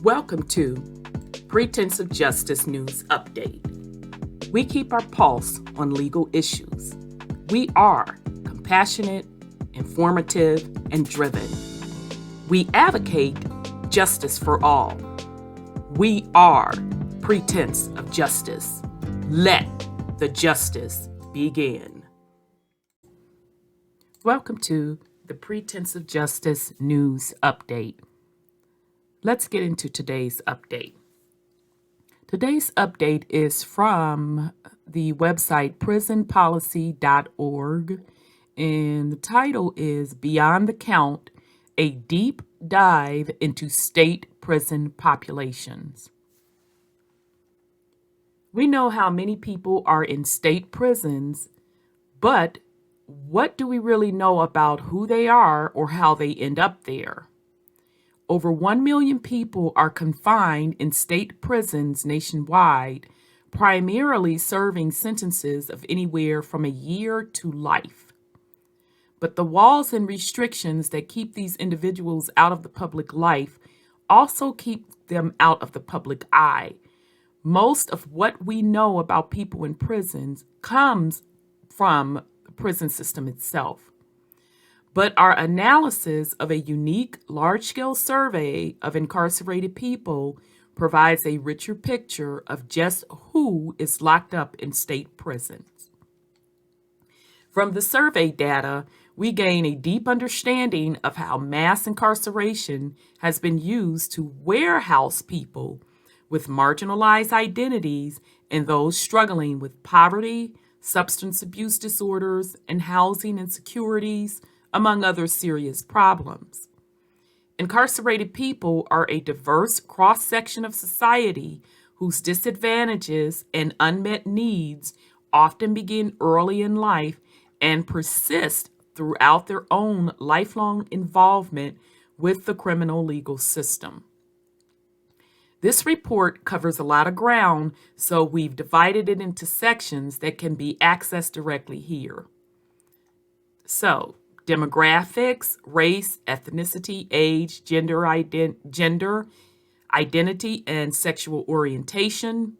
Welcome to Pretense of Justice News Update. We keep our pulse on legal issues. We are compassionate, informative, and driven. We advocate justice for all. We are Pretense of Justice. Let the justice begin. Welcome to the Pretense of Justice News Update. Let's get into today's update. Today's update is from the website prisonpolicy.org, and the title is Beyond the Count, a deep dive into state prison populations. We know how many people are in state prisons, but what do we really know about who they are or how they end up there? Over 1 million people are confined in state prisons nationwide, primarily serving sentences of anywhere from a year to life. But the walls and restrictions that keep these individuals out of the public life also keep them out of the public eye. Most of what we know about people in prisons comes from the prison system itself. But our analysis of a unique, large-scale survey of incarcerated people provides a richer picture of just who is locked up in state prisons. From the survey data, we gain a deep understanding of how mass incarceration has been used to warehouse people with marginalized identities and those struggling with poverty, substance abuse disorders, and housing insecurities, among other serious problems. Incarcerated people are a diverse cross-section of society whose disadvantages and unmet needs often begin early in life and persist throughout their own lifelong involvement with the criminal legal system. This report covers a lot of ground, so we've divided it into sections that can be accessed directly here. So, demographics, race, ethnicity, age, gender, identity, and sexual orientation,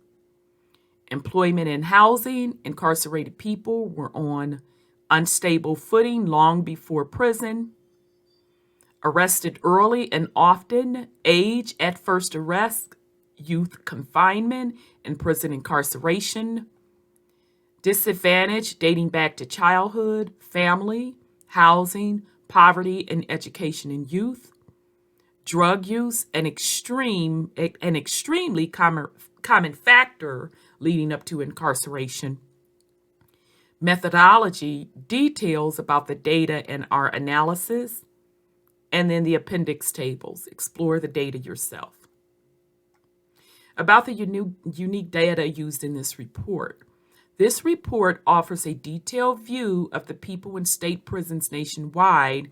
employment and housing. Incarcerated people were on unstable footing long before prison, arrested early and often, age at first arrest, youth confinement, and prison incarceration, disadvantage dating back to childhood, family, housing, poverty, and education in youth, drug use, an extremely common factor leading up to incarceration, methodology, details about the data and our analysis, and then the appendix tables. Explore the data yourself. About the unique data used in this report. This report offers a detailed view of the people in state prisons nationwide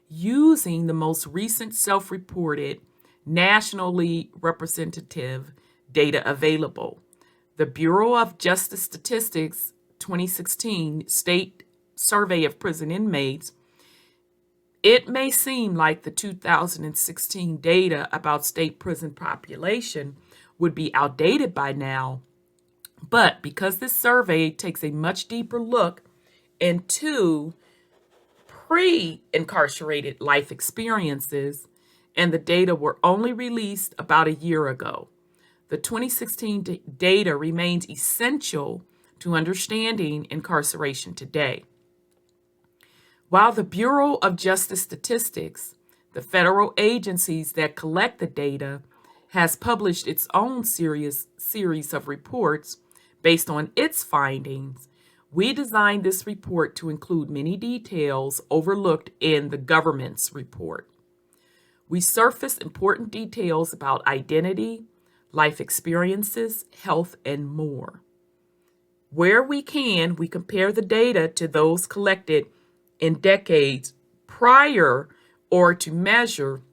using the most recent self-reported, nationally representative data available. The Bureau of Justice Statistics 2016 State Survey of Prison Inmates. It may seem like the 2016 data about state prison population would be outdated by now, but because this survey takes a much deeper look into pre-incarcerated life experiences, and the data were only released about a year ago, the 2016 data remains essential to understanding incarceration today. While the Bureau of Justice Statistics, the federal agencies that collect the data, has published its own series of reports based on its findings, we designed this report to include many details overlooked in the government's report. We surface important details about identity, life experiences, health, and more. Where we can, we compare the data to those collected in decades prior or to measure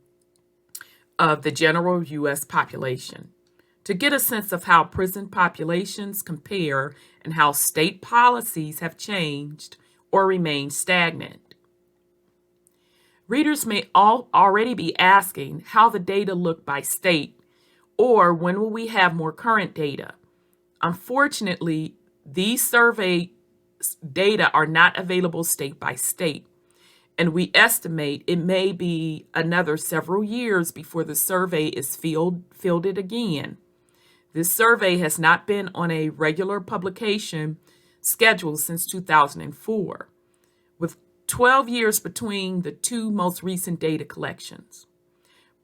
of the general U.S. population, to get a sense of how prison populations compare and how state policies have changed or remained stagnant. Readers may already be asking how the data look by state Or when will we have more current data? Unfortunately, these survey data are not available state by state, and we estimate it may be another several years before the survey is fielded again. This survey has not been on a regular publication schedule since 2004, with 12 years between the two most recent data collections.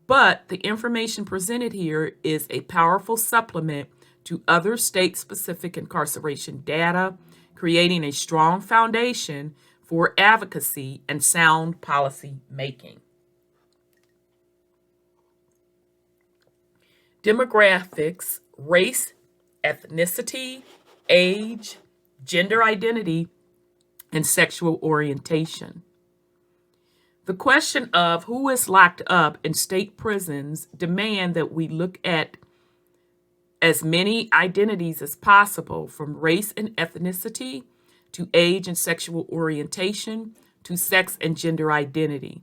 But the information presented here is a powerful supplement to other state-specific incarceration data, creating a strong foundation for advocacy and sound policy making. Demographics, race, ethnicity, age, gender identity, and sexual orientation. The question of who is locked up in state prisons demand that we look at as many identities as possible, from race and ethnicity to age and sexual orientation to sex and gender identity.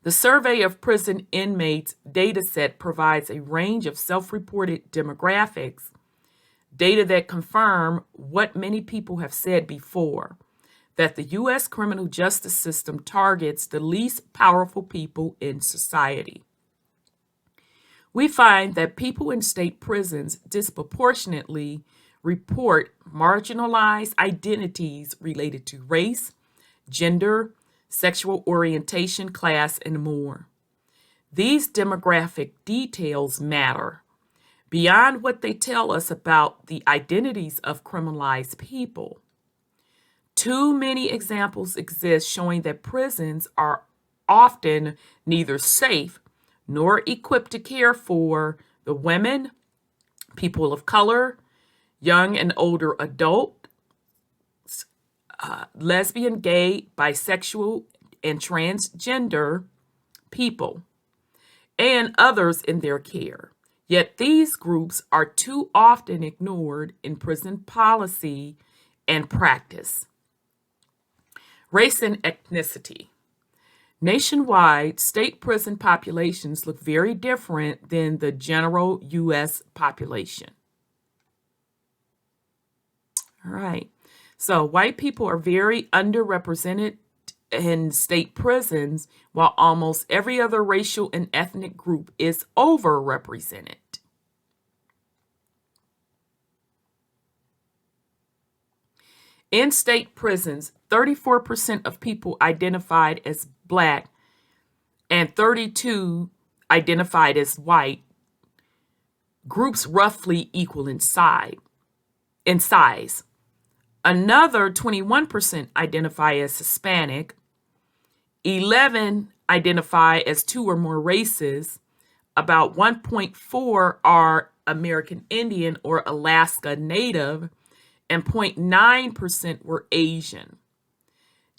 The Survey of Prison Inmates dataset provides a range of self-reported demographics, data that confirm what many people have said before, that the U.S. criminal justice system targets the least powerful people in society. We find that people in state prisons disproportionately report marginalized identities related to race, gender, sexual orientation, class, and more. These demographic details matter beyond what they tell us about the identities of criminalized people. Too many examples exist showing that prisons are often neither safe nor equipped to care for the women, people of color, young and older adults, lesbian, gay, bisexual, and transgender people, and others in their care. Yet these groups are too often ignored in prison policy and practice. Race and ethnicity. Nationwide, state prison populations look very different than the general U.S. population. All right. So white people are very underrepresented in state prisons, while almost every other racial and ethnic group is overrepresented. In state prisons, 34% of people identified as Black and 32% identified as white, groups roughly equal in size. Another 21% identify as Hispanic, 11% identify as two or more races, about 1.4% are American Indian or Alaska Native, and 0.9% were Asian,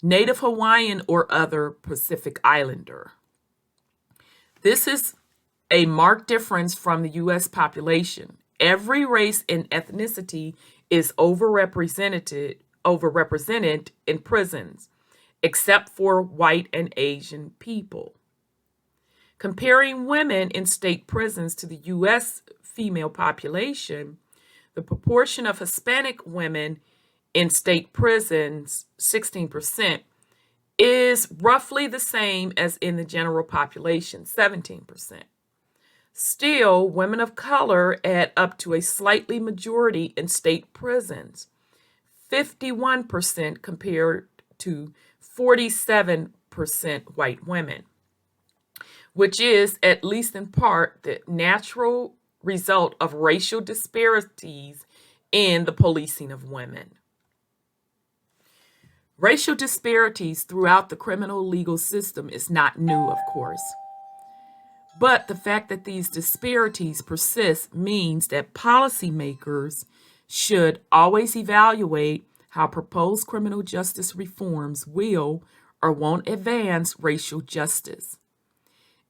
Native Hawaiian, or other Pacific Islander. This is a marked difference from the U.S. population. Every race and ethnicity is overrepresented in prisons, except for white and Asian people. Comparing women in state prisons to the U.S. female population, the proportion of Hispanic women in state prisons, 16%, is roughly the same as in the general population, 17%. Still, women of color add up to a slightly majority in state prisons, 51% compared to 47% white women, which is, at least in part, the natural result of racial disparities in the policing of women. Racial disparities throughout the criminal legal system is not new, of course. But the fact that these disparities persist means that policymakers should always evaluate how proposed criminal justice reforms will or won't advance racial justice.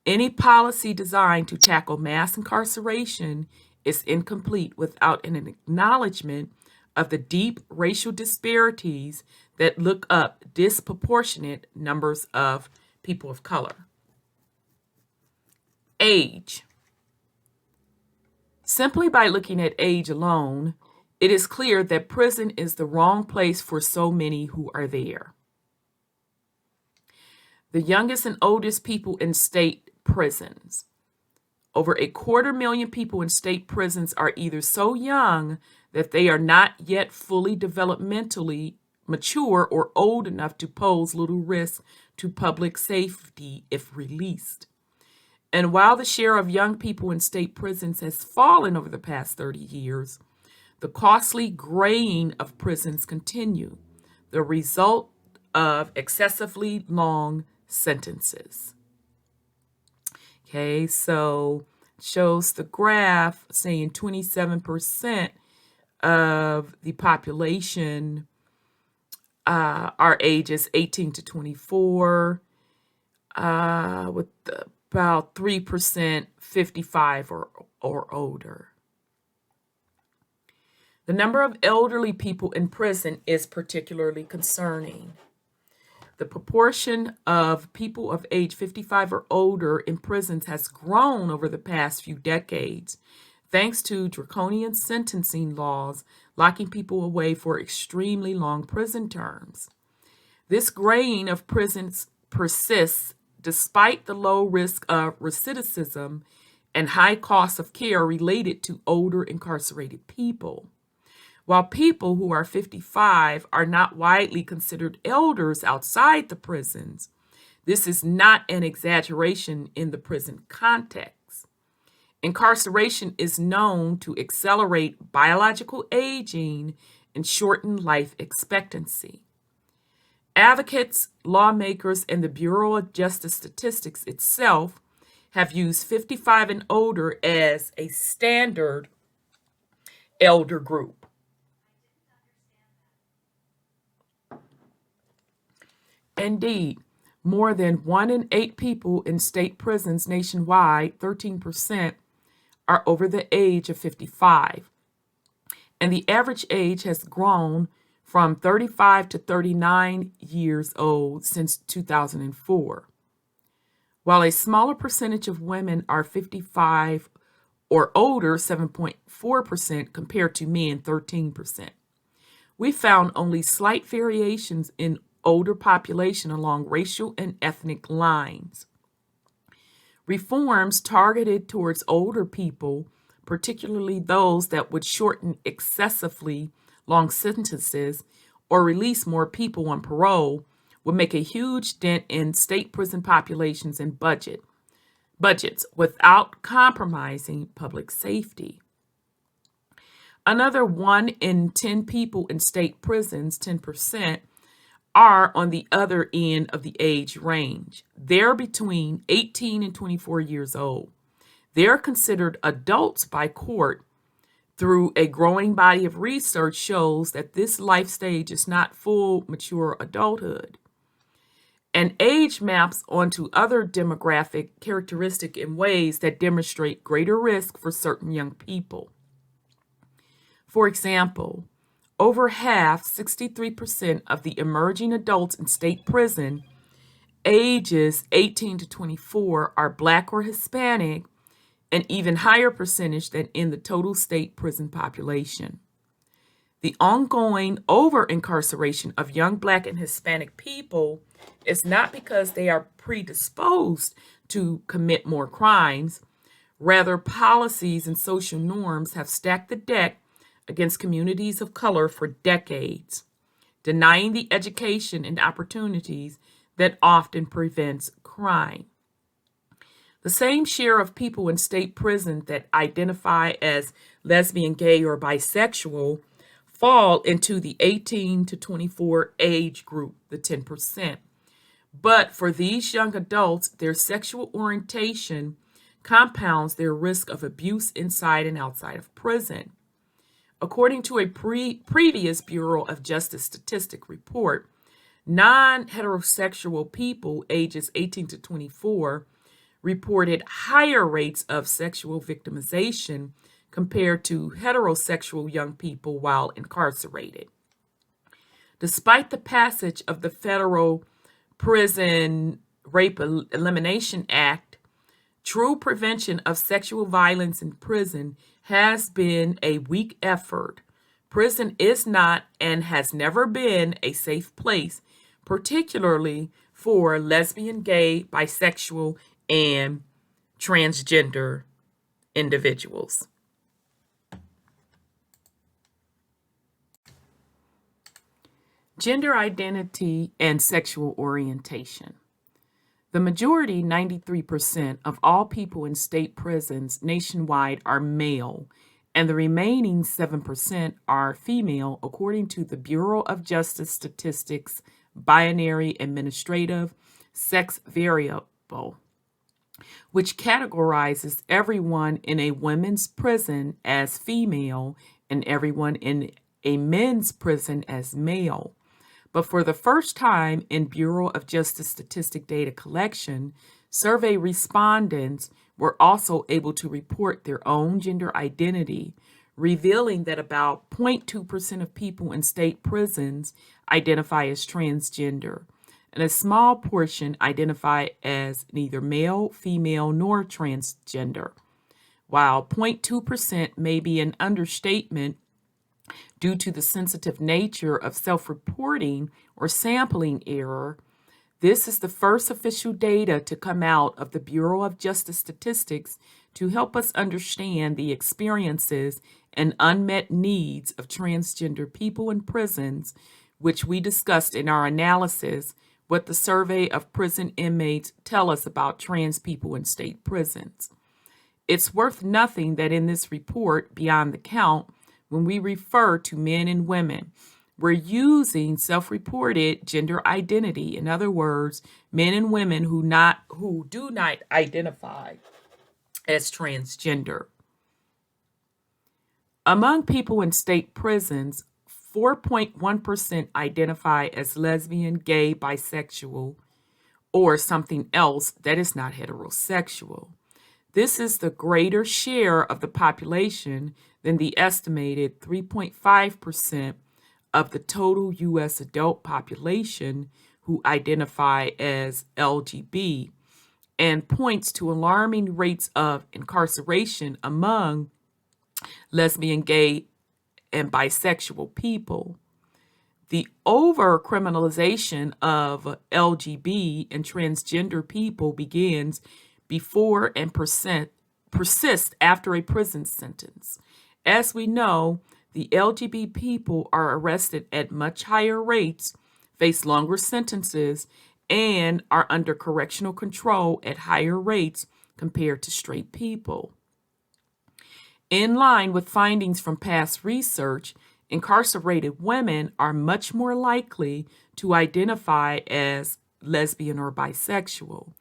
Any policy designed to tackle mass incarceration is incomplete without an acknowledgement of the deep racial disparities that look up disproportionate numbers of people of color. Age. Simply by looking at age alone, it is clear that prison is the wrong place for so many who are there. The youngest and oldest people in state prisons. Over 250,000 people in state prisons are either so young that they are not yet fully developmentally mature or old enough to pose little risk to public safety if released. And while the share of young people in state prisons has fallen over the past 30 years, the costly graying of prisons continue, the result of excessively long sentences. Okay, so shows the graph saying 27% of the population are ages 18 to 24, with about 3% 55 or older. The number of elderly people in prison is particularly concerning. The proportion of people of age 55 or older in prisons has grown over the past few decades, thanks to draconian sentencing laws locking people away for extremely long prison terms. This graying of prisons persists despite the low risk of recidivism and high cost of care related to older incarcerated people. While people who are 55 are not widely considered elders outside the prisons, this is not an exaggeration in the prison context. Incarceration is known to accelerate biological aging and shorten life expectancy. Advocates, lawmakers, and the Bureau of Justice Statistics itself have used 55 and older as a standard elder group. Indeed, more than 1 in 8 people in state prisons nationwide, 13%, are over the age of 55. And the average age has grown from 35 to 39 years old since 2004. While a smaller percentage of women are 55 or older, 7.4% compared to men, 13%. We found only slight variations in older population along racial and ethnic lines. Reforms targeted towards older people, particularly those that would shorten excessively long sentences or release more people on parole, would make a huge dent in state prison populations and budgets without compromising public safety. Another 1 in 10 people in state prisons, 10%, are on the other end of the age range. They're between 18 and 24 years old. They're considered adults by court. Through a growing body of research shows that this life stage is not full mature adulthood. And age maps onto other demographic characteristics in ways that demonstrate greater risk for certain young people. For example, over half, 63% of the emerging adults in state prison, ages 18 to 24, are Black or Hispanic, an even higher percentage than in the total state prison population. The ongoing over-incarceration of young Black and Hispanic people is not because they are predisposed to commit more crimes. Rather, policies and social norms have stacked the deck against communities of color for decades, denying the education and opportunities that often prevents crime. The same share of people in state prison that identify as lesbian, gay, or bisexual fall into the 18 to 24 age group, the 10%. But for these young adults, their sexual orientation compounds their risk of abuse inside and outside of prison. According to a previous Bureau of Justice statistic report, non-heterosexual people ages 18 to 24 reported higher rates of sexual victimization compared to heterosexual young people while incarcerated. Despite the passage of the Federal Prison Rape Elimination Act, True prevention of sexual violence in prison has been a weak effort. Prison is not and has never been a safe place, particularly for lesbian, gay, bisexual, and transgender individuals. Gender identity and sexual orientation. The majority, 93%, of all people in state prisons nationwide are male, and the remaining 7% are female, according to the Bureau of Justice Statistics Binary Administrative Sex Variable, which categorizes everyone in a women's prison as female and everyone in a men's prison as male. But for the first time in Bureau of Justice statistic data collection, survey respondents were also able to report their own gender identity, revealing that about 0.2% of people in state prisons identify as transgender, and a small portion identify as neither male, female, nor transgender. While 0.2% may be an understatement due to the sensitive nature of self-reporting or sampling error, this is the first official data to come out of the Bureau of Justice Statistics to help us understand the experiences and unmet needs of transgender people in prisons, which we discussed in our analysis, what the survey of prison inmates tell us about trans people in state prisons. It's worth nothing that in this report, Beyond the Count, when we refer to men and women, we're using self-reported gender identity. In other words, men and women who do not identify as transgender. Among people in state prisons, 4.1% identify as lesbian, gay, bisexual, or something else that is not heterosexual. This is the greater share of the population than the estimated 3.5% of the total U.S. adult population who identify as LGB, and points to alarming rates of incarceration among lesbian, gay, and bisexual people. The over-criminalization of LGB and transgender people begins before and persists after a prison sentence. As we know, the LGBT people are arrested at much higher rates, face longer sentences, and are under correctional control at higher rates compared to straight people. In line with findings from past research, incarcerated women are much more likely to identify as lesbian or bisexual.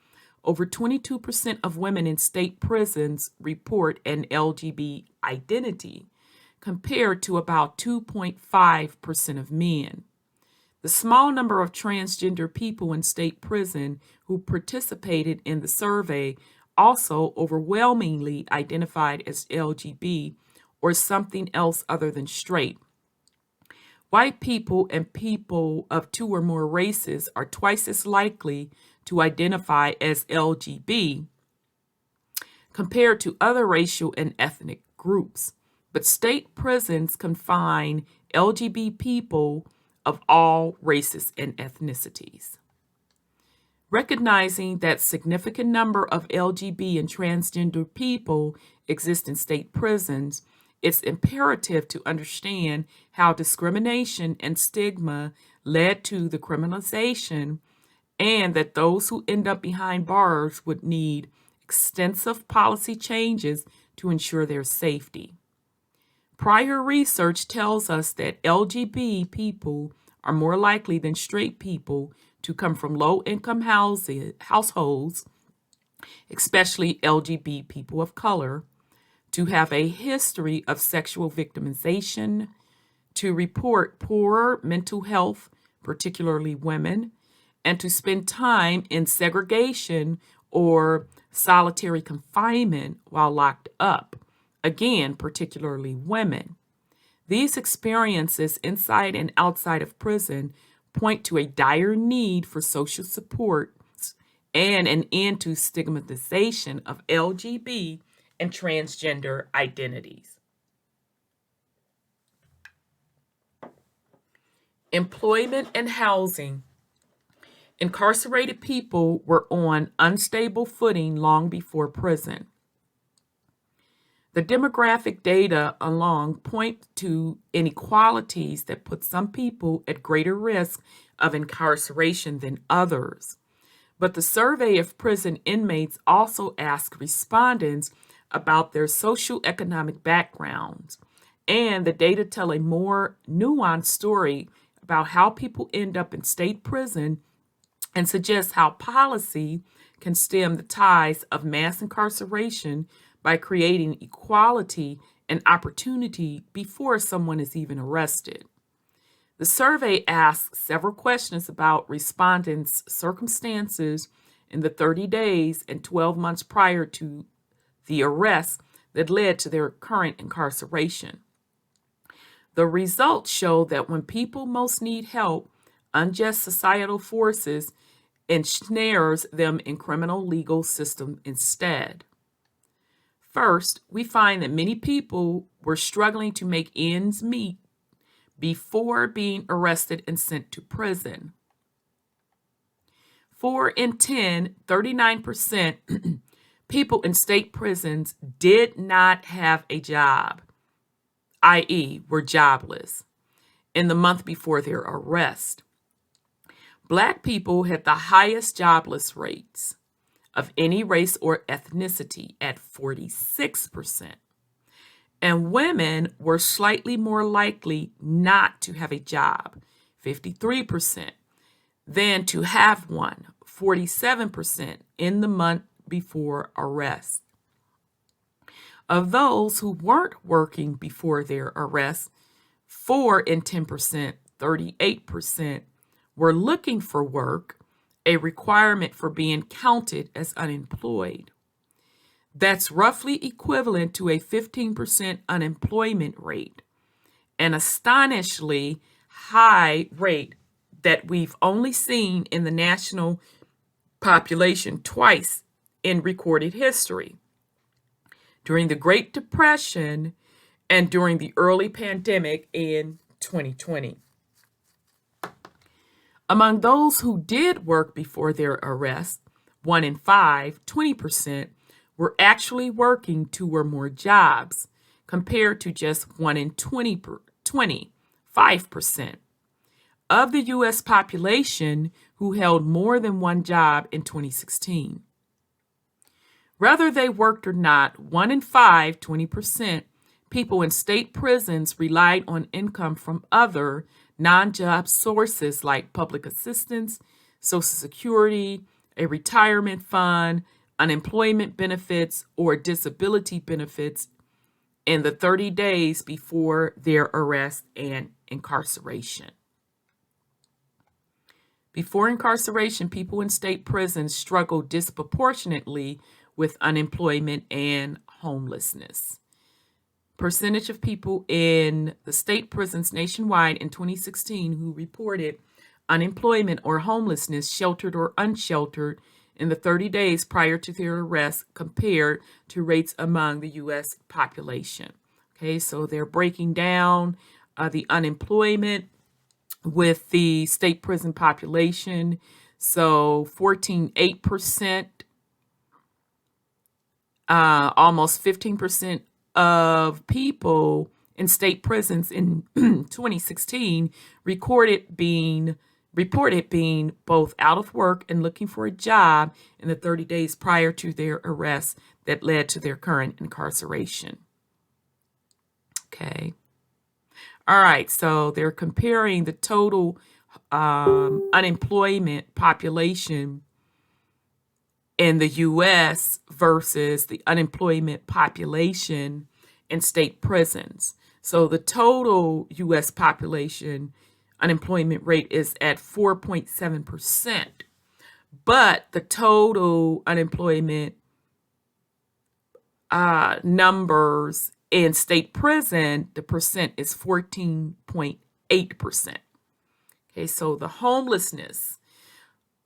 Over 22% of women in state prisons report an LGBT identity, compared to about 2.5% of men. The small number of transgender people in state prison who participated in the survey also overwhelmingly identified as LGBT or something else other than straight. White people and people of two or more races are twice as likely to identify as LGBT compared to other racial and ethnic groups. But state prisons confine LGBT people of all races and ethnicities. Recognizing that significant number of LGBT and transgender people exist in state prisons, it's imperative to understand how discrimination and stigma led to the criminalization, and that those who end up behind bars would need extensive policy changes to ensure their safety. Prior research tells us that LGBT people are more likely than straight people to come from low-income households, especially LGBT people of color, to have a history of sexual victimization, to report poor mental health, particularly women, and to spend time in segregation or solitary confinement while locked up, again, particularly women. These experiences inside and outside of prison point to a dire need for social supports and an end to stigmatization of LGBT and transgender identities. Employment and housing. Incarcerated people were on unstable footing long before prison. The demographic data along point to inequalities that put some people at greater risk of incarceration than others. But the survey of prison inmates also asked respondents about their socioeconomic backgrounds, and the data tell a more nuanced story about how people end up in state prison and suggest how policy can stem the ties of mass incarceration by creating equality and opportunity before someone is even arrested. The survey asks several questions about respondents' circumstances in the 30 days and 12 months prior to the arrest that led to their current incarceration. The results show that when people most need help, unjust societal forces ensnares them in criminal legal system instead. First, we find that many people were struggling to make ends meet before being arrested and sent to prison. 4 in 10, 39% people in state prisons did not have a job, i.e., were jobless, in the month before their arrest. Black people had the highest jobless rates of any race or ethnicity at 46%. And women were slightly more likely not to have a job, 53%, than to have one, 47%, in the month before arrest. Of those who weren't working before their arrest, 4 in 10%, 38%, were looking for work, a requirement for being counted as unemployed. That's roughly equivalent to a 15% unemployment rate, an astonishingly high rate that we've only seen in the national population twice in recorded history, during the Great Depression and during the early pandemic in 2020. Among those who did work before their arrest, 1 in 5, 20%, were actually working 2 or more jobs, compared to just 1 in 5% of the U.S. population who held more than one job in 2016. Whether they worked or not, 1 in 5, 20%, people in state prisons relied on income from other non-job sources like public assistance, Social Security, a retirement fund, unemployment benefits, or disability benefits in the 30 days before their arrest and incarceration. Before incarceration, people in state prisons struggled disproportionately with unemployment and homelessness. Percentage of people in the state prisons nationwide in 2016 who reported unemployment or homelessness, sheltered or unsheltered, in the 30 days prior to their arrest compared to rates among the U.S. population. Okay, so they're breaking down the unemployment with the state prison population. So 14.8%, almost 15% of people in state prisons in 2016 reported being both out of work and looking for a job in the 30 days prior to their arrest that led to their current incarceration. Okay. All right, so they're comparing the total unemployment population in the U.S. versus the unemployment population in state prisons. So the total U.S. population unemployment rate is at 4.7%, but the total unemployment numbers in state prison, the percent is 14.8%. Okay, so the homelessness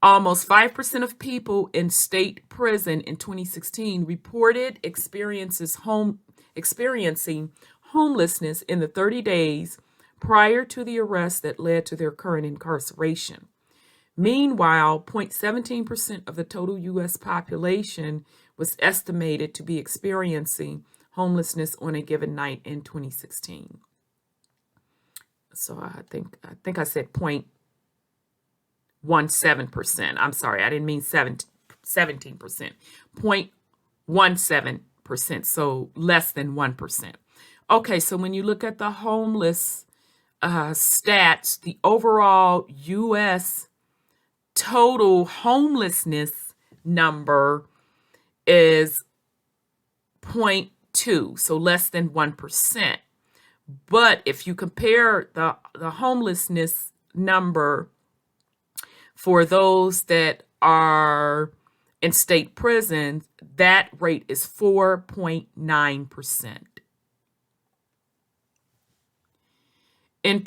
Almost 5% of people in state prison in 2016 reported experiencing homelessness in the 30 days prior to the arrest that led to their current incarceration. Meanwhile, 0.17% of the total U.S. population was estimated to be experiencing homelessness on a given night in 2016. So I think I said 0.17%. I'm sorry, I didn't mean 17%. 0.17%, so less than 1%. Okay, so when you look at the homeless stats, the overall U.S. total homelessness number is 0.2, so less than 1%. But if you compare the homelessness number for those that are in state prisons, that rate is 4.9%. In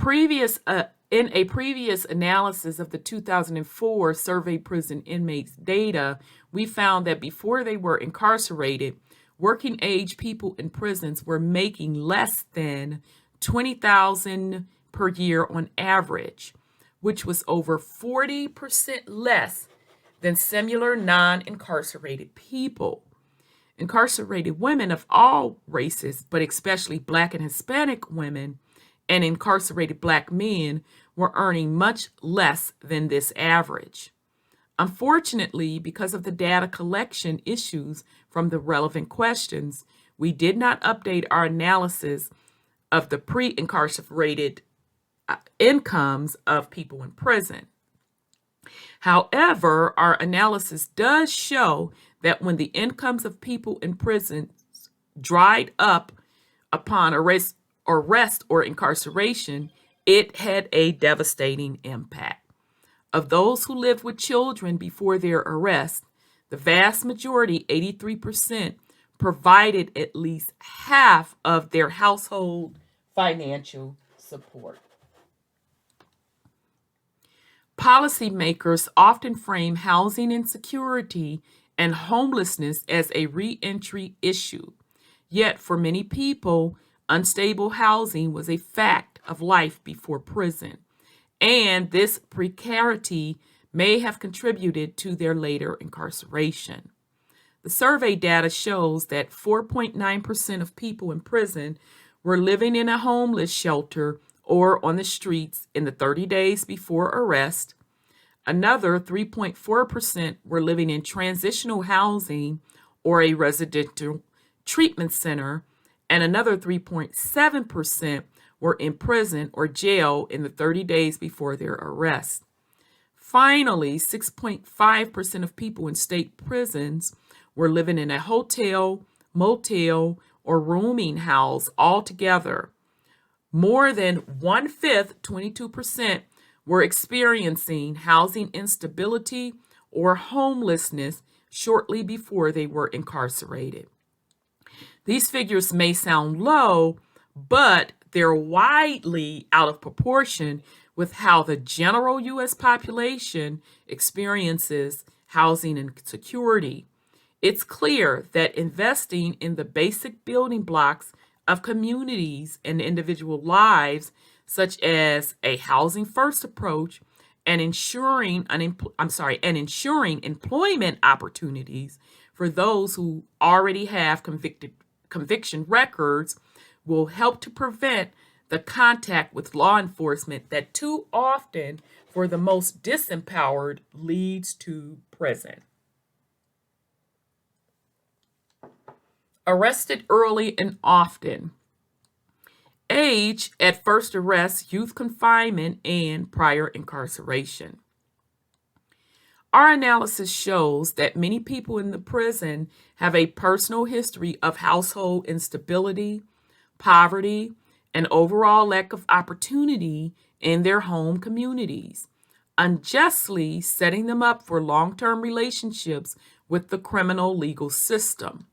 a previous analysis of the 2004 survey prison inmates data, we found that before they were incarcerated, working age people in prisons were making less than $20,000 per year on average, which was over 40% less than similar non-incarcerated people. Incarcerated women of all races, but especially Black and Hispanic women, and incarcerated Black men were earning much less than this average. Unfortunately, because of the data collection issues from the relevant questions, we did not update our analysis of the pre-incarcerated incomes of people in prison. However, our analysis does show that when the incomes of people in prison dried up upon arrest or incarceration, it had a devastating impact. Of those who lived with children before their arrest, the vast majority, 83%, provided at least half of their household financial support. Policymakers often frame housing insecurity and homelessness as a reentry issue. Yet, for many people, unstable housing was a fact of life before prison, and this precarity may have contributed to their later incarceration. The survey data shows that 4.9% of people in prison were living in a homeless shelter or on the streets in the 30 days before arrest. Another 3.4% were living in transitional housing or a residential treatment center, and another 3.7% were in prison or jail in the 30 days before their arrest. Finally, 6.5% of people in state prisons were living in a hotel, motel, or rooming house altogether. More than 1/5, 22%, were experiencing housing instability or homelessness shortly before they were incarcerated. These figures may sound low, but they're widely out of proportion with how the general U.S. population experiences housing insecurity. It's clear that investing in the basic building blocks of communities and individual lives, such as a housing first approach and ensuring employment opportunities for those who already have conviction records, will help to prevent the contact with law enforcement that too often, for the most disempowered, leads to prison. Arrested early and often. Age at first arrest, youth confinement, and prior incarceration. Our analysis shows that many people in the prison have a personal history of household instability, poverty, and overall lack of opportunity in their home communities, unjustly setting them up for long-term relationships with the criminal legal system.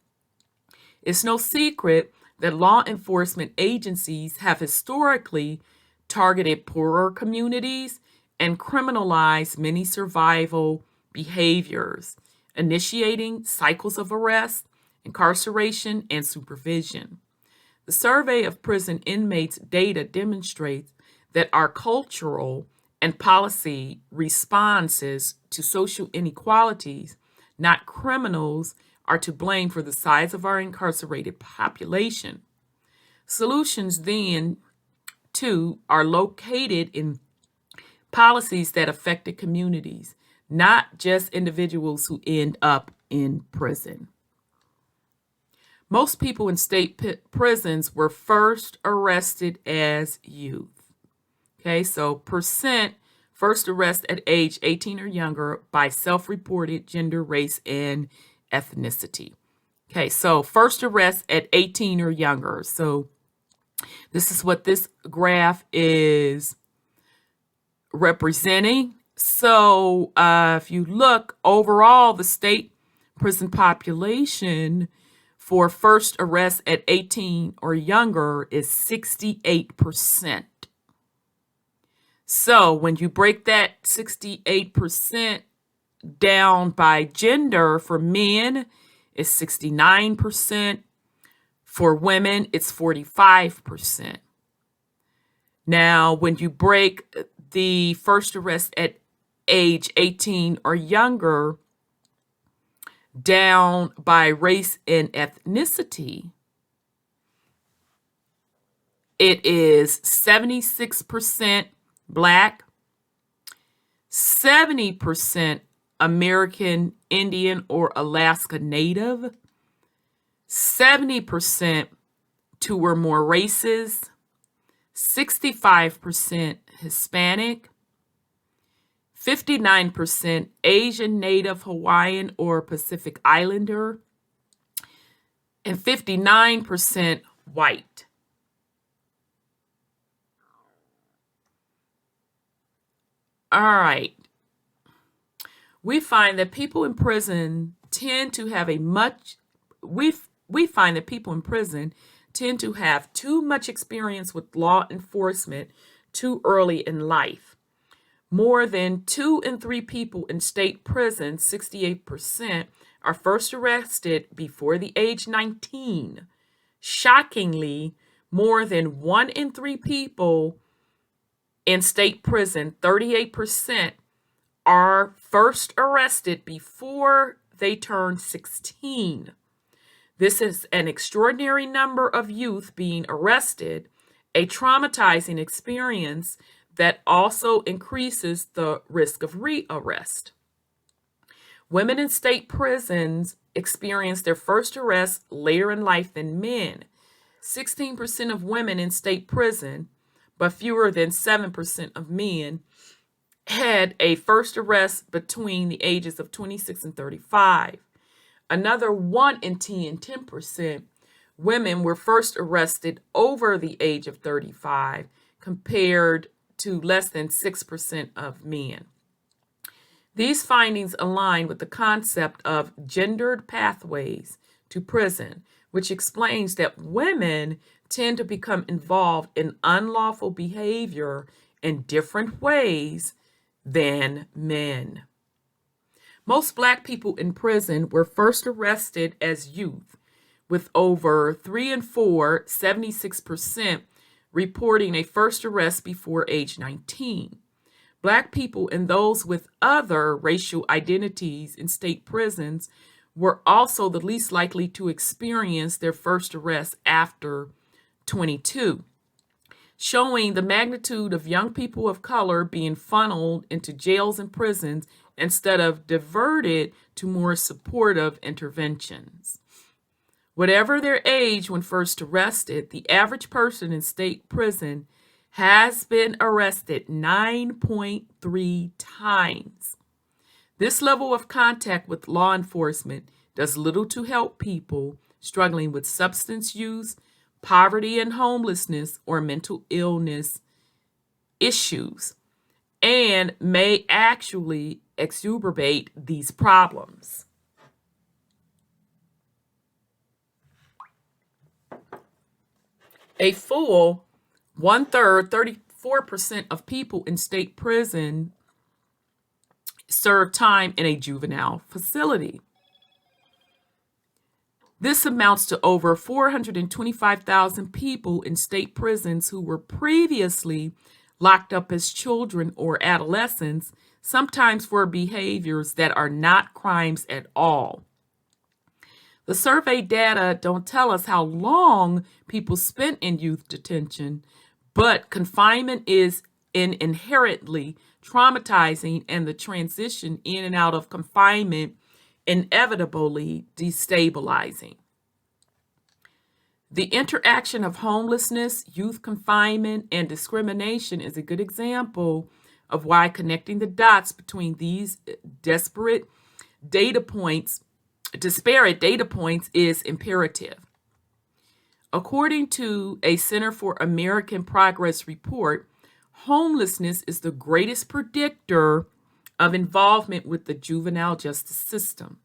It's no secret that law enforcement agencies have historically targeted poorer communities and criminalized many survival behaviors, initiating cycles of arrest, incarceration, and supervision. The survey of prison inmates data demonstrates that our cultural and policy responses to social inequalities, not criminals, are to blame for the size of our incarcerated population. Solutions then, too, are located in policies that affected communities, not just individuals who end up in prison. Most people in state prisons were first arrested as youth. Okay, so percent first arrest at age 18 or younger by self-reported gender, race, and ethnicity. Okay, so first arrest at 18 or younger. So this is what this graph is representing. So if you look overall, the state prison population for first arrest at 18 or younger is 68%. So when you break that 68% down by gender, for men, it's 69%. For women, it's 45%. Now, when you break the first arrest at age 18 or younger down by race and ethnicity, it is 76% Black, 70% American Indian or Alaska Native, 70% two or more races, 65% Hispanic, 59% Asian, Native, Hawaiian, or Pacific Islander, and 59% white. All right. We find that people in prison tend to have we find that people in prison tend to have too much experience with law enforcement too early in life. More than 2 in 3 people in state prison, 68%, are first arrested before the age 19. Shockingly, more than 1 in 3 people in state prison, 38%, are first arrested before they turn 16. This is an extraordinary number of youth being arrested, a traumatizing experience that also increases the risk of rearrest. Women in state prisons experience their first arrest later in life than men. 16% of women in state prison, but fewer than 7% of men, had a first arrest between the ages of 26 and 35. Another 1 in 10% women were first arrested over the age of 35, compared to less than 6% of men. These findings align with the concept of gendered pathways to prison, which explains that women tend to become involved in unlawful behavior in different ways than men. Most Black people in prison were first arrested as youth, with over 3 and 4, 76%, reporting a first arrest before age 19. Black people and those with other racial identities in state prisons were also the least likely to experience their first arrest after 22, showing the magnitude of young people of color being funneled into jails and prisons instead of diverted to more supportive interventions. Whatever their age when first arrested, the average person in state prison has been arrested 9.3 times. This level of contact with law enforcement does little to help people struggling with substance use, poverty and homelessness, or mental illness issues, and may actually exacerbate these problems. A full 1/3, 34% of people in state prison served time in a juvenile facility. This amounts to over 425,000 people in state prisons who were previously locked up as children or adolescents, sometimes for behaviors that are not crimes at all. The survey data don't tell us how long people spent in youth detention, but confinement is inherently traumatizing, and the transition in and out of confinement inevitably destabilizing. The interaction of homelessness, youth confinement, and discrimination is a good example of why connecting the dots between these disparate data points is imperative. According to a Center for American Progress report, homelessness is the greatest predictor of involvement with the juvenile justice system.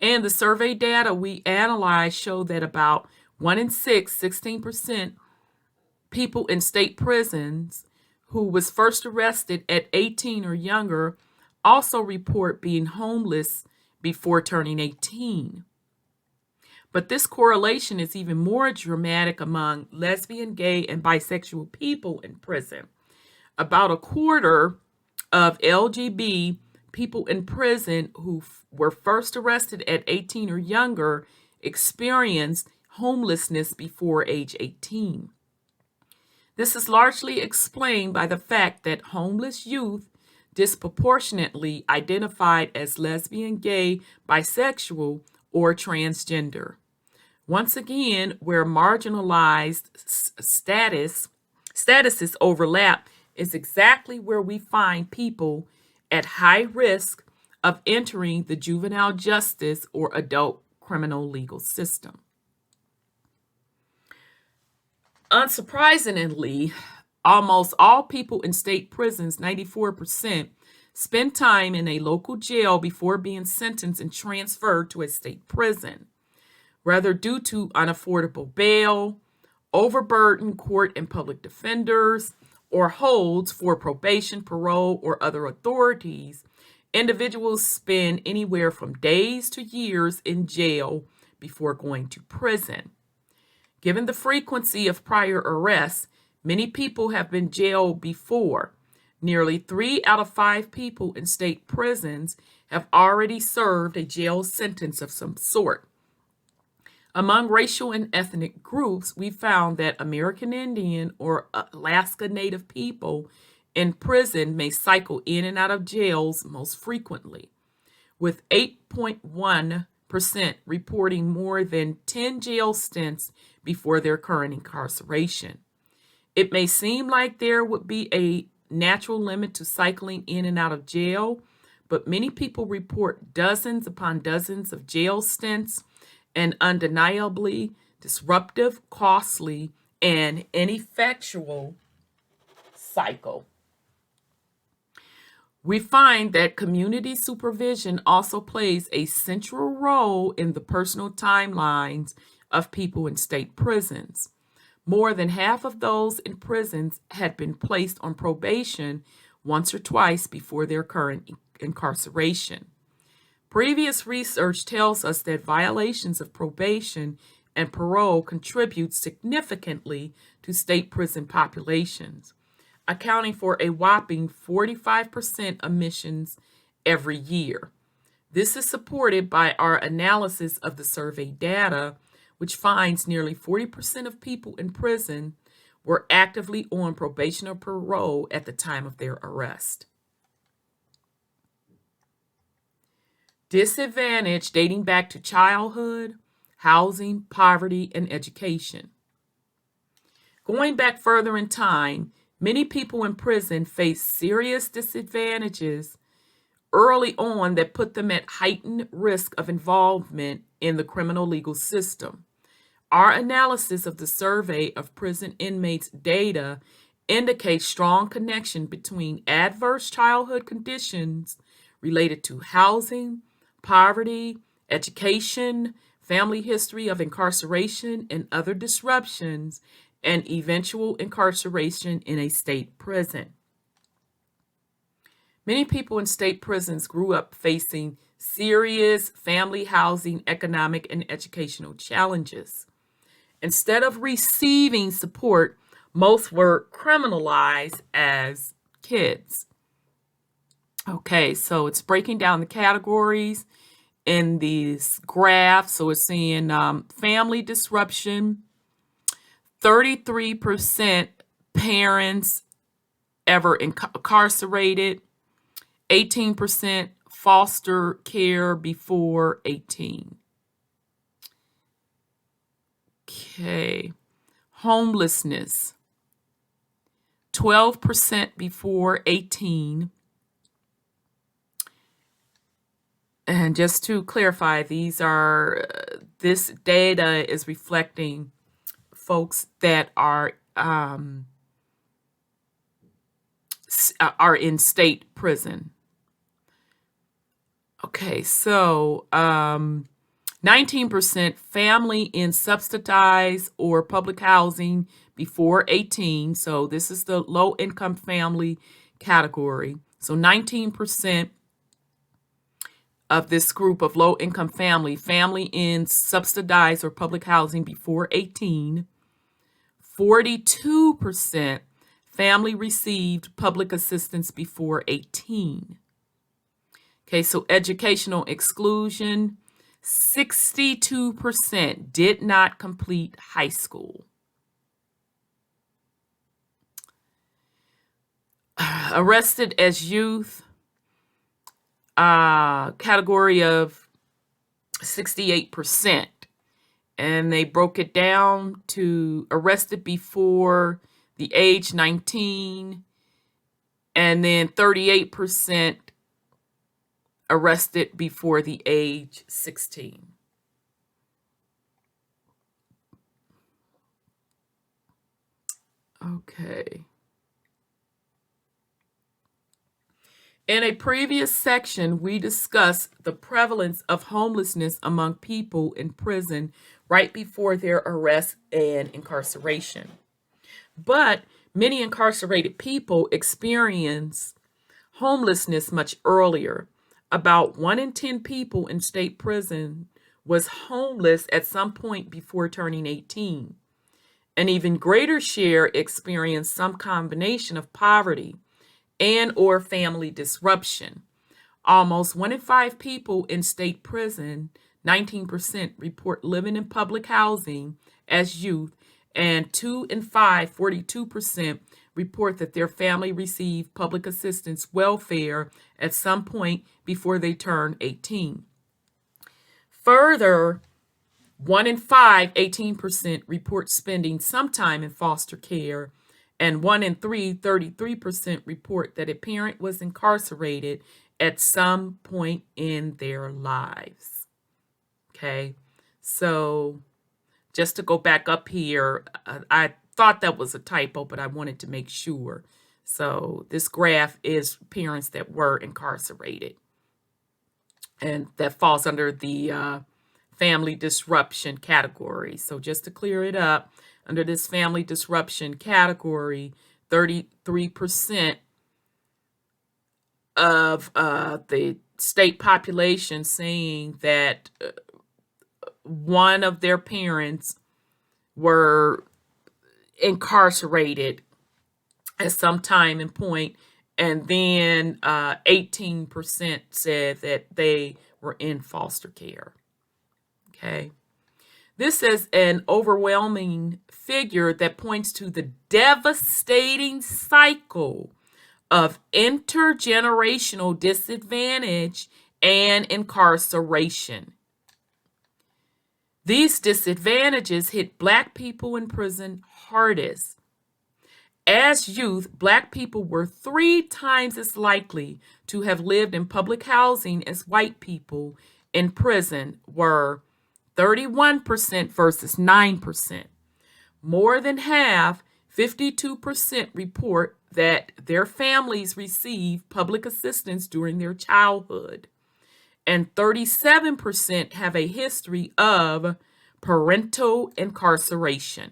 And the survey data we analyzed show that about 1 in 6, 16% people in state prisons who was first arrested at 18 or younger also report being homeless before turning 18. But this correlation is even more dramatic among lesbian, gay, and bisexual people in prison. About a quarter of LGB people in prison who were first arrested at 18 or younger experienced homelessness before age 18. This is largely explained by the fact that homeless youth disproportionately identified as lesbian, gay, bisexual, or transgender. Once again, where marginalized statuses overlap is exactly where we find people at high risk of entering the juvenile justice or adult criminal legal system. Unsurprisingly, almost all people in state prisons, 94%, spend time in a local jail before being sentenced and transferred to a state prison, whether due to unaffordable bail, overburdened court and public defenders, or holds for probation, parole, or other authorities. Individuals spend anywhere from days to years in jail before going to prison. Given the frequency of prior arrests, many people have been jailed before. Nearly 3 out of 5 people in state prisons have already served a jail sentence of some sort. Among racial and ethnic groups, we found that American Indian or Alaska Native people in prison may cycle in and out of jails most frequently, with 8.1% reporting more than 10 jail stints before their current incarceration. It may seem like there would be a natural limit to cycling in and out of jail, but many people report dozens upon dozens of jail stints, an undeniably disruptive, costly, and ineffectual cycle. We find that community supervision also plays a central role in the personal timelines of people in state prisons. More than half of those in prisons had been placed on probation once or twice before their current incarceration. Previous research tells us that violations of probation and parole contribute significantly to state prison populations, accounting for a whopping 45% emissions every year. This is supported by our analysis of the survey data, which finds nearly 40% of people in prison were actively on probation or parole at the time of their arrest. Disadvantage dating back to childhood, housing, poverty, and education. Going back further in time, many people in prison face serious disadvantages early on that put them at heightened risk of involvement in the criminal legal system. Our analysis of the survey of prison inmates' data indicates strong connection between adverse childhood conditions related to housing, poverty, education, family history of incarceration, and other disruptions, and eventual incarceration in a state prison. Many people in state prisons grew up facing serious family, housing, economic, and educational challenges. Instead of receiving support, most were criminalized as kids. Okay, so it's breaking down the categories in these graphs. So it's seeing family disruption, 33% parents ever incarcerated, 18% foster care before 18. Okay. Homelessness, 12% before 18. And just to clarify, this data is reflecting folks that are in state prison. Okay, so 19% family in subsidized or public housing before 18. So this is the low income family category. So 19% of this group of low income family in subsidized or public housing before 18. 42% family received public assistance before 18. Okay, so educational exclusion, 62% did not complete high school. Arrested as youth, category of 68%. And they broke it down to arrested before the age 19, and then 38% arrested before the age 16. Okay. In a previous section, we discussed the prevalence of homelessness among people in prison right before their arrest and incarceration. But many incarcerated people experience homelessness much earlier. About 1 in 10 people in state prison was homeless at some point before turning 18. An even greater share experienced some combination of poverty and or family disruption. Almost 1 in 5 people in state prison, 19%, report living in public housing as youth, and 2 in 5, 42%, report that their family received public assistance welfare at some point before they turn 18. Further, 1 in 5, 18%, report spending some time in foster care, and 1 in 3, 33%, report that a parent was incarcerated at some point in their lives. Okay, so just to go back up here, I thought that was a typo, but I wanted to make sure. So this graph is parents that were incarcerated, and that falls under the family disruption category. So just to clear it up, under this family disruption category, 33% of the state population saying that one of their parents were incarcerated at some time and point, and then 18% said that they were in foster care. Okay. This is an overwhelming figure that points to the devastating cycle of intergenerational disadvantage and incarceration. These disadvantages hit Black people in prison hardest. As youth, Black people were 3 times as likely to have lived in public housing as white people in prison were, 31% versus 9%. More than half, 52%, report that their families received public assistance during their childhood, and 37% have a history of parental incarceration.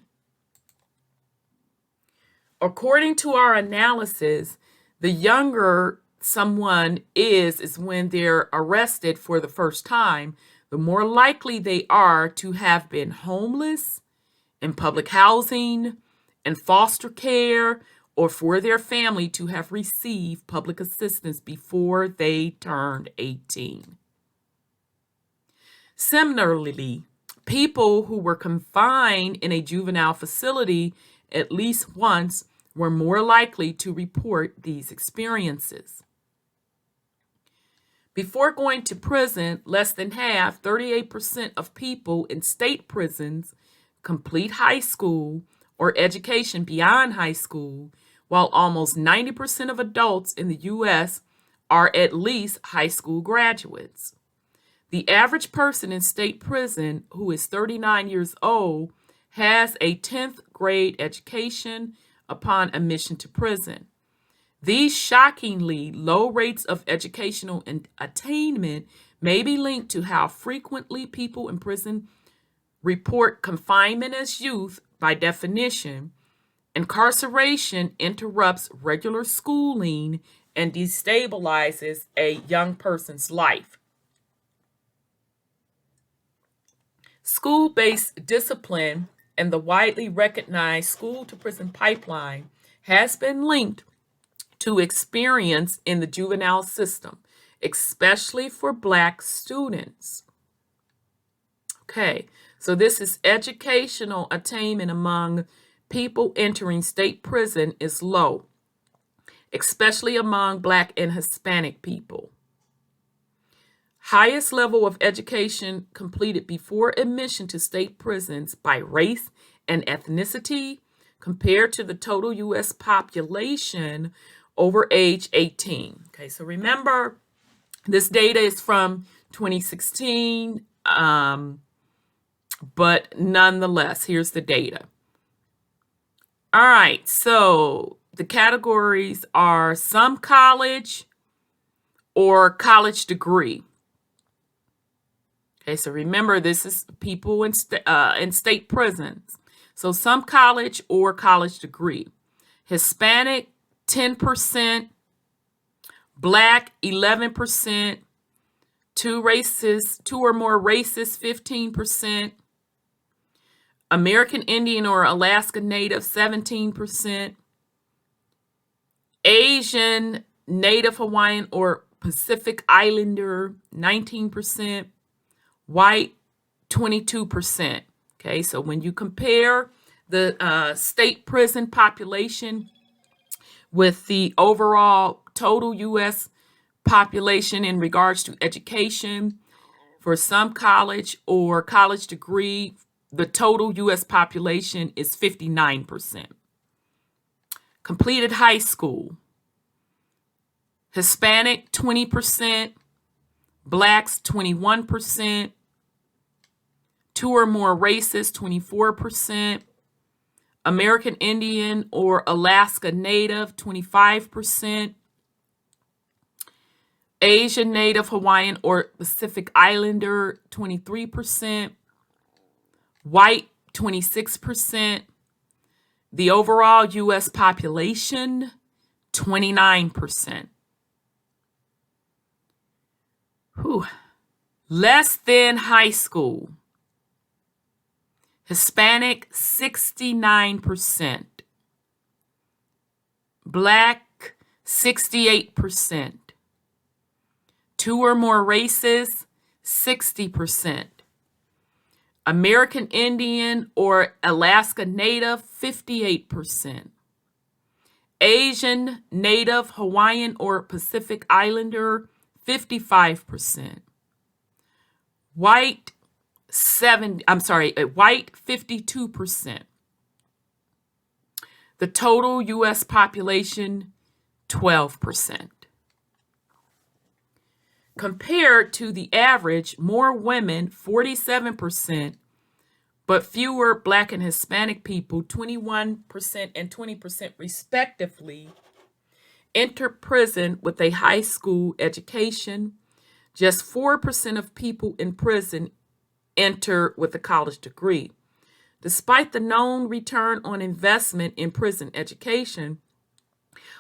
According to our analysis, the younger someone is when they're arrested for the first time, the more likely they are to have been homeless, in public housing, in foster care, or for their family to have received public assistance before they turned 18. Similarly, people who were confined in a juvenile facility at least once were more likely to report these experiences. Before going to prison, less than half, 38% of people in state prisons complete high school or education beyond high school, while almost 90% of adults in the U.S. are at least high school graduates. The average person in state prison who is 39 years old has a 10th grade education upon admission to prison. These shockingly low rates of educational attainment may be linked to how frequently people in prison report confinement as youth. By definition, incarceration interrupts regular schooling and destabilizes a young person's life. School-based discipline and the widely recognized school-to-prison pipeline has been linked to experience in the juvenile system, especially for Black students. Okay, so this is educational attainment among people entering state prison is low, especially among Black and Hispanic people. Highest level of education completed before admission to state prisons by race and ethnicity compared to the total U.S. population over age 18. Okay, so remember, this data is from 2016, but nonetheless, here's the data. All right, so the categories are some college or college degree. Okay, so remember, this is people in state prisons. So some college or college degree. Hispanic, 10%. Black, 11%. Two or more races, 15%. American Indian or Alaska Native, 17%. Asian, Native Hawaiian or Pacific Islander, 19%. White, 22%. Okay, so when you compare the state prison population with the overall total U.S. population in regards to education, for some college or college degree, the total U.S. population is 59%. Completed high school. Hispanic, 20%. Blacks, 21%. Two or more races, 24%. American Indian or Alaska Native, 25%. Asian Native Hawaiian or Pacific Islander, 23%. White, 26%. The overall U.S. population, 29%. Whew. Less than high school. Hispanic, 69%. Black, 68%. Two or more races, 60%. American Indian or Alaska Native, 58%. Asian, Native, Hawaiian, or Pacific Islander, 55%. White, 52%. The total U.S. population, 12%. Compared to the average, more women, 47%, but fewer Black and Hispanic people, 21% and 20% respectively, enter prison with a high school education. Just 4% of people in prison enter with a college degree. Despite the known return on investment in prison education,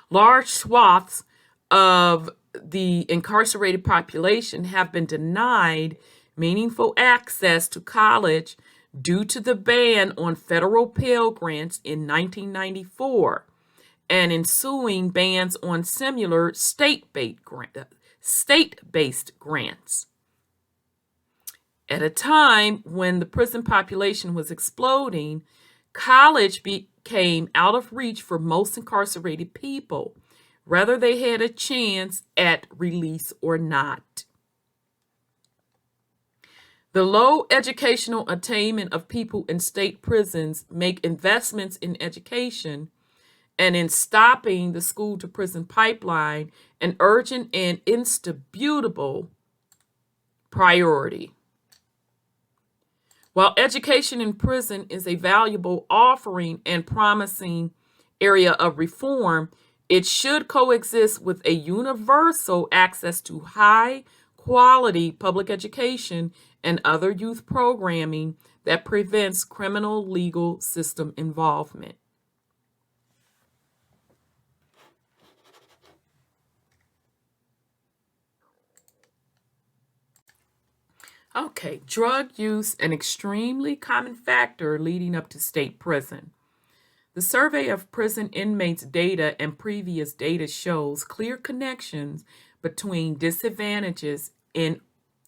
large swaths of the incarcerated population have been denied meaningful access to college due to the ban on federal Pell Grants in 1994 and ensuing bans on similar state-based grants. At a time when the prison population was exploding, college became out of reach for most incarcerated people, whether they had a chance at release or not. The low educational attainment of people in state prisons make investments in education and in stopping the school to prison pipeline an urgent and indisputable priority. While education in prison is a valuable offering and promising area of reform, it should coexist with a universal access to high quality public education and other youth programming that prevents criminal legal system involvement. Okay, drug use, an extremely common factor leading up to state prison. The survey of prison inmates data and previous data shows clear connections between disadvantages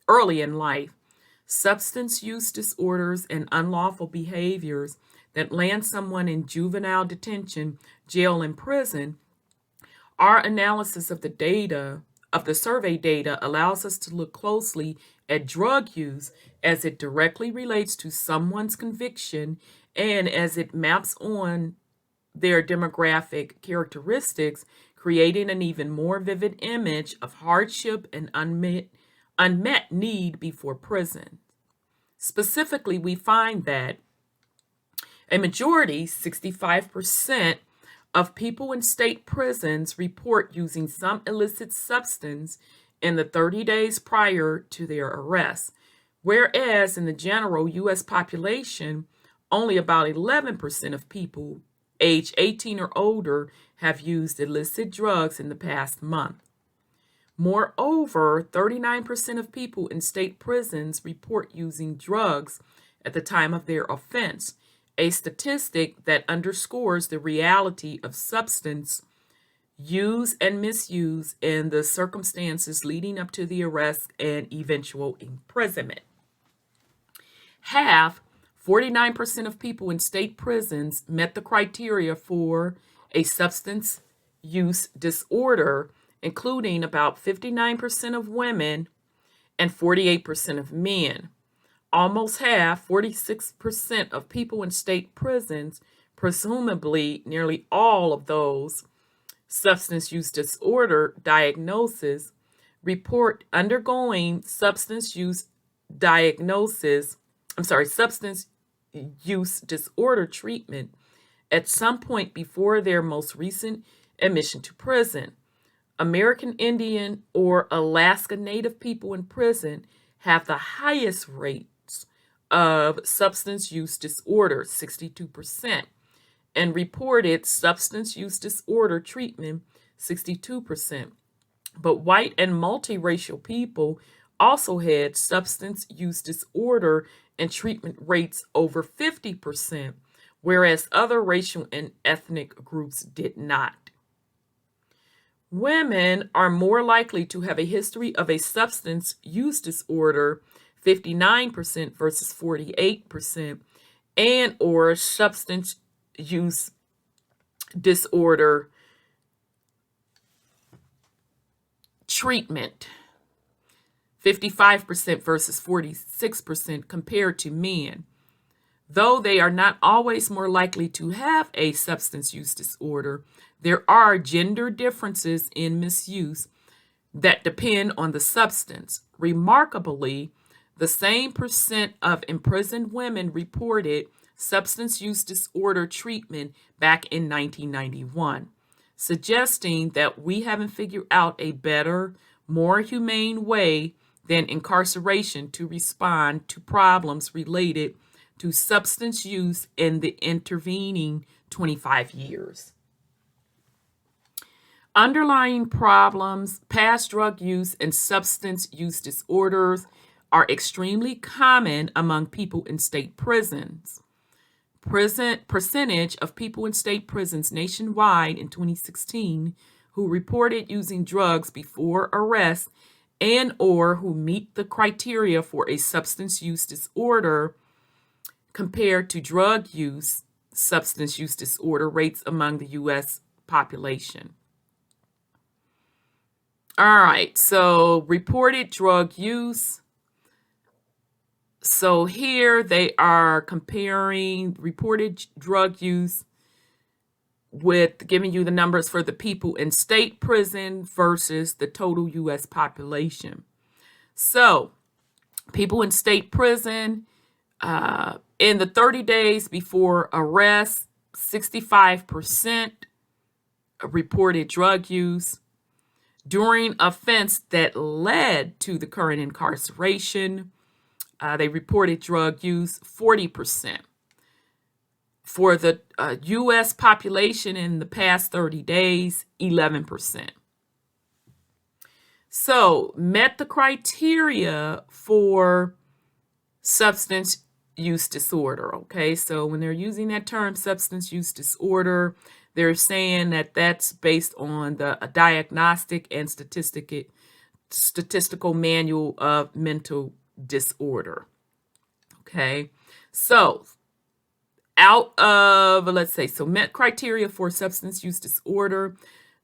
early in life, substance use disorders, and unlawful behaviors that land someone in juvenile detention, jail, and prison. Our analysis of the survey data allows us to look closely at drug use as it directly relates to someone's conviction and as it maps on their demographic characteristics, creating an even more vivid image of hardship and unmet need before prison. Specifically, we find that a majority, 65%, of people in state prisons report using some illicit substance in the 30 days prior to their arrest, whereas in the general U.S. population, only about 11% of people age 18 or older have used illicit drugs in the past month. Moreover, 39% of people in state prisons report using drugs at the time of their offense, a statistic that underscores the reality of substance use and misuse in the circumstances leading up to the arrest and eventual imprisonment. Half, 49% of people in state prisons met the criteria for a substance use disorder, including about 59% of women and 48% of men. Almost half, 46% of people in state prisons, presumably nearly all of those substance use disorder diagnosis, report undergoing substance use disorder treatment at some point before their most recent admission to prison. American Indian or Alaska Native people in prison have the highest rates of substance use disorder, 62%, and reported substance use disorder treatment, 62%. But white and multiracial people also had substance use disorder and treatment rates over 50%, whereas other racial and ethnic groups did not. Women are more likely to have a history of a substance use disorder, 59% versus 48%, and or substance use disorder treatment, 55% versus 46% compared to men. Though they are not always more likely to have a substance use disorder, there are gender differences in misuse that depend on the substance. Remarkably, the same percent of imprisoned women reported substance use disorder treatment back in 1991, suggesting that we haven't figured out a better, more humane way than incarceration to respond to problems related to substance use in the intervening 25 years. Underlying problems, past drug use, and substance use disorders are extremely common among people in state prisons. Percentage of people in state prisons nationwide in 2016 who reported using drugs before arrest and or who meet the criteria for a substance use disorder compared to drug use, substance use disorder rates among the U.S. population. All right, so reported drug use. So here they are comparing reported drug use with giving you the numbers for the people in state prison versus the total U.S. population. So people in state prison, in the 30 days before arrest, 65% reported drug use. During offense that led to the current incarceration, they reported drug use 40%. For the U.S. population in the past 30 days, 11%. So, met the criteria for substance use disorder, okay? So when they're using that term substance use disorder, they're saying that that's based on the diagnostic and statistical manual of mental disorder, okay? So out of, let's say, so met criteria for substance use disorder,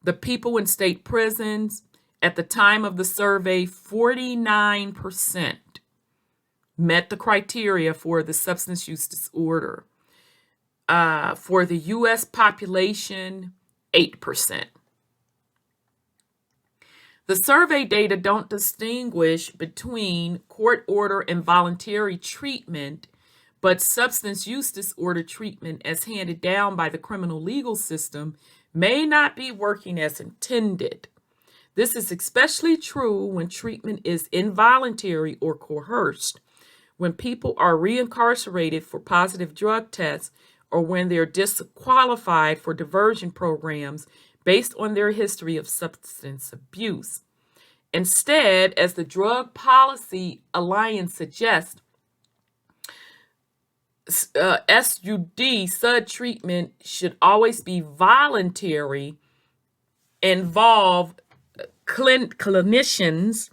the people in state prisons, at the time of the survey, 49% met the criteria for the substance use disorder. For the U.S. population, 8%. The survey data don't distinguish between court order and voluntary treatment, but substance use disorder treatment as handed down by the criminal legal system may not be working as intended. This is especially true when treatment is involuntary or coerced, when people are reincarcerated for positive drug tests, or when they're disqualified for diversion programs based on their history of substance abuse. Instead, as the Drug Policy Alliance suggests, SUD treatment should always be voluntary, involve clinicians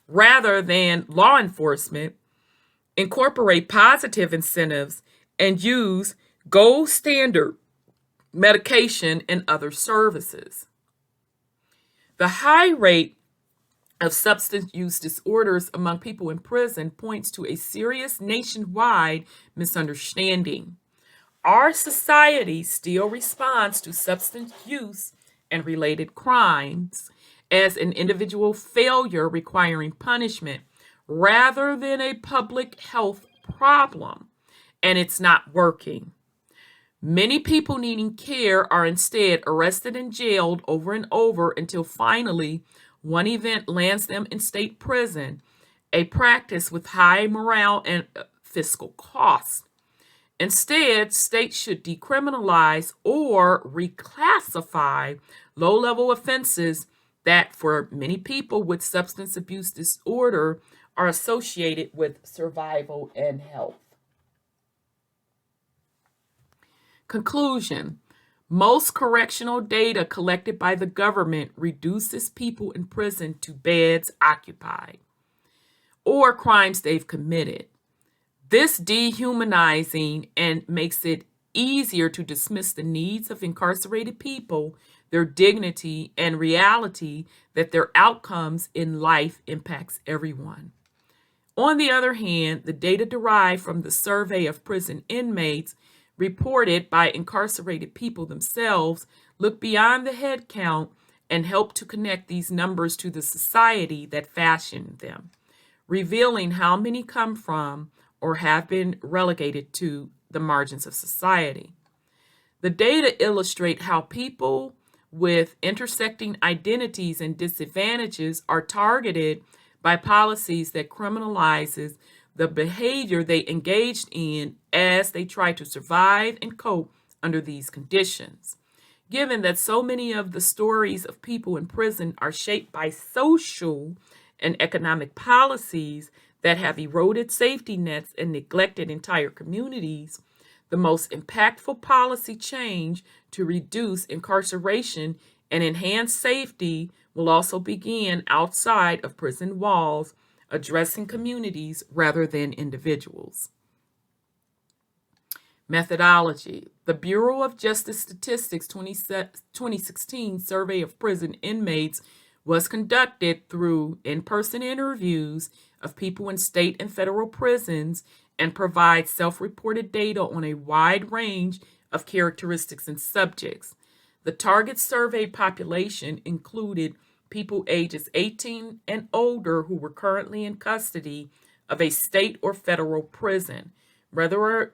rather than law enforcement, incorporate positive incentives, and use gold standard medication and other services. The high rate of substance use disorders among people in prison points to a serious nationwide misunderstanding. Our society still responds to substance use and related crimes as an individual failure requiring punishment rather than a public health problem, and it's not working. Many people needing care are instead arrested and jailed over and over until finally one event lands them in state prison, a practice with high morale and fiscal costs. Instead, states should decriminalize or reclassify low-level offenses that for many people with substance abuse disorder are associated with survival and health. Conclusion: most correctional data collected by the government reduces people in prison to beds occupied or crimes they've committed. This dehumanizing and makes it easier to dismiss the needs of incarcerated people, their dignity, and reality that their outcomes in life impacts everyone. On the other hand, the data derived from the survey of prison inmates reported by incarcerated people themselves look beyond the head count and help to connect these numbers to the society that fashioned them, revealing how many come from or have been relegated to the margins of society. The data illustrate how people with intersecting identities and disadvantages are targeted by policies that criminalizes the behavior they engaged in as they try to survive and cope under these conditions. Given that so many of the stories of people in prison are shaped by social and economic policies that have eroded safety nets and neglected entire communities, the most impactful policy change to reduce incarceration and enhance safety will also begin outside of prison walls, addressing communities rather than individuals. Methodology. The Bureau of Justice Statistics 2016 survey of prison inmates was conducted through in-person interviews of people in state and federal prisons and provides self-reported data on a wide range of characteristics and subjects. The target survey population included people ages 18 and older who were currently in custody of a state or federal prison, whether or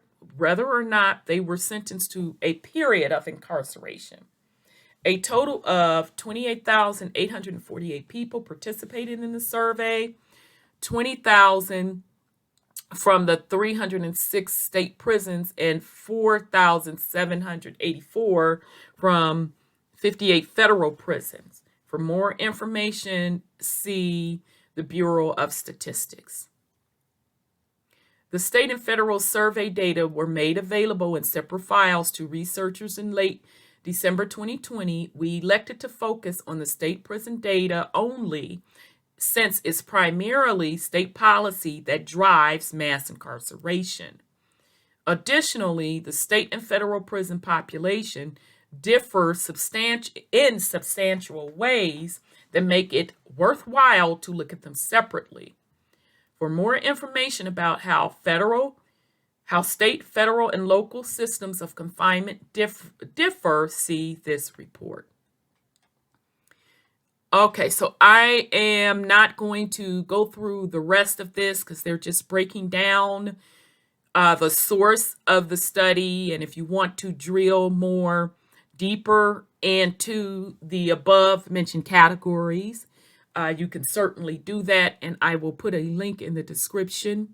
not they were sentenced to a period of incarceration. A total of 28,848 people participated in the survey, 20,000 from the 306 state prisons and 4,784 from 58 federal prisons. For more information, see the Bureau of Statistics. The state and federal survey data were made available in separate files to researchers in late December 2020. We elected to focus on the state prison data only, since it's primarily state policy that drives mass incarceration. Additionally, the state and federal prison population differ in substantial ways that make it worthwhile to look at them separately. For more information about how state, federal, and local systems of confinement differ, see this report. Okay, so I am not going to go through the rest of this because they're just breaking down the source of the study. And if you want to drill more deeper into the above mentioned categories, you can certainly do that. And I will put a link in the description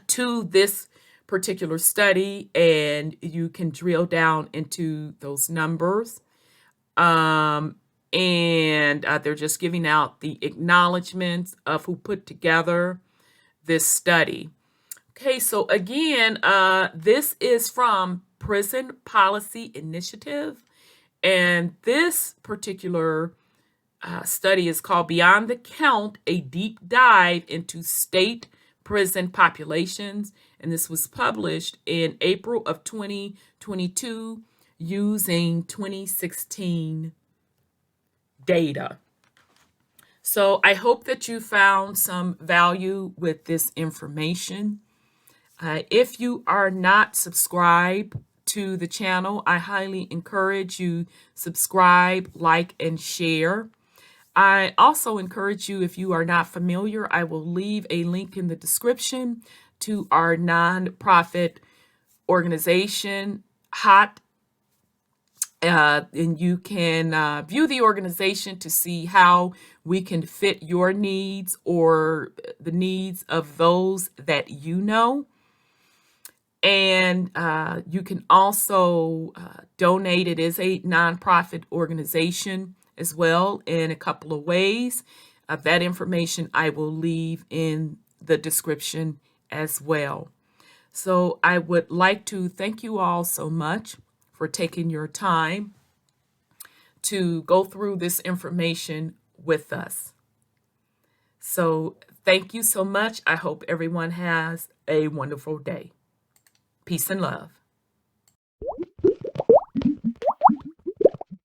to this particular study, and you can drill down into those numbers. And they're just giving out the acknowledgments of who put together this study. Okay, so again, this is from Prison Policy Initiative, and this particular study is called Beyond the Count, a Deep Dive into State Prison Populations, and this was published in April of 2022 using 2016 data. So I hope that you found some value with this information. If you are not subscribed to the channel, I highly encourage you subscribe, like, and share. I also encourage you, if you are not familiar, I will leave a link in the description to our nonprofit organization, HOT. And you can view the organization to see how we can fit your needs or the needs of those that you know. And you can also donate. It is a nonprofit organization as well in a couple of ways. That information I will leave in the description as well. So I would like to thank you all so much for taking your time to go through this information with us. So thank you so much. I hope everyone has a wonderful day. Peace and love.